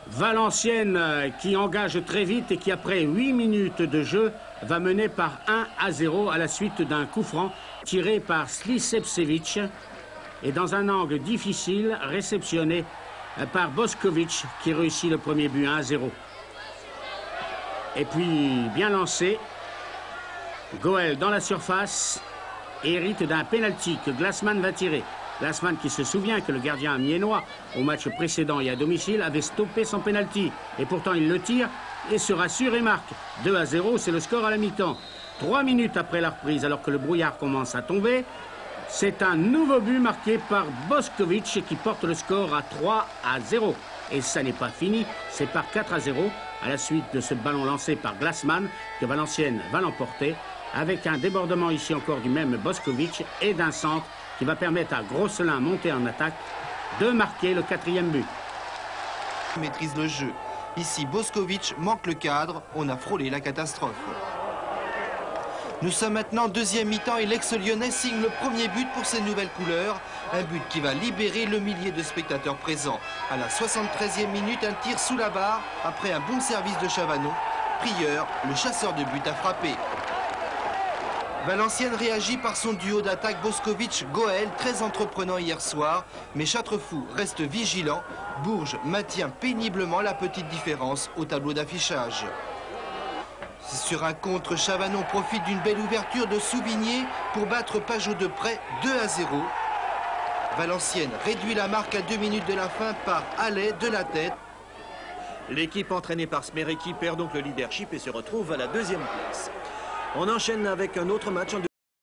Valenciennes qui engage très vite et qui, après 8 minutes de jeu, va mener par 1-0 à la suite d'un coup franc tiré par Slisepcevic et dans un angle difficile réceptionné par Boskovic qui réussit le premier but 1-0. Et puis, bien lancé, Goel dans la surface hérite d'un pénalty que Glassman va tirer. Glassman qui se souvient que le gardien amiénois, au match précédent et à domicile, avait stoppé son pénalty. Et pourtant, il le tire et se rassure et marque. 2-0, c'est le score à la mi-temps. 3 minutes après la reprise, alors que le brouillard commence à tomber, c'est un nouveau but marqué par Boskovic qui porte le score à 3-0. Et ça n'est pas fini, c'est par 4-0 à la suite de ce ballon lancé par Glassman que Valenciennes va l'emporter avec un débordement ici encore du même Boskovic et d'un centre qui va permettre à Grosselin, monté en attaque, de marquer le 4e but. Maîtrise le jeu. Ici, Boskovic manque le cadre. On a frôlé la catastrophe. Nous sommes maintenant en deuxième mi-temps et l'ex-lyonnais signe le premier but pour ses nouvelles couleurs. Un but qui va libérer le millier de spectateurs présents. À la 73e minute, un tir sous la barre après un bon service de Chavanon. Prieur, le chasseur de but, a frappé. Valenciennes réagit par son duo d'attaque Boskovic-Goel, très entreprenant hier soir. Mais Châtrefou reste vigilant. Bourges maintient péniblement la petite différence au tableau d'affichage. Sur un contre, Chavanon profite d'une belle ouverture de Souvigné pour battre Pajot de près 2-0. Valenciennes réduit la marque à 2 minutes de la fin par Allais de la tête. L'équipe entraînée par Smerecki perd donc le leadership et se retrouve à la 2e place. On enchaîne avec un autre match en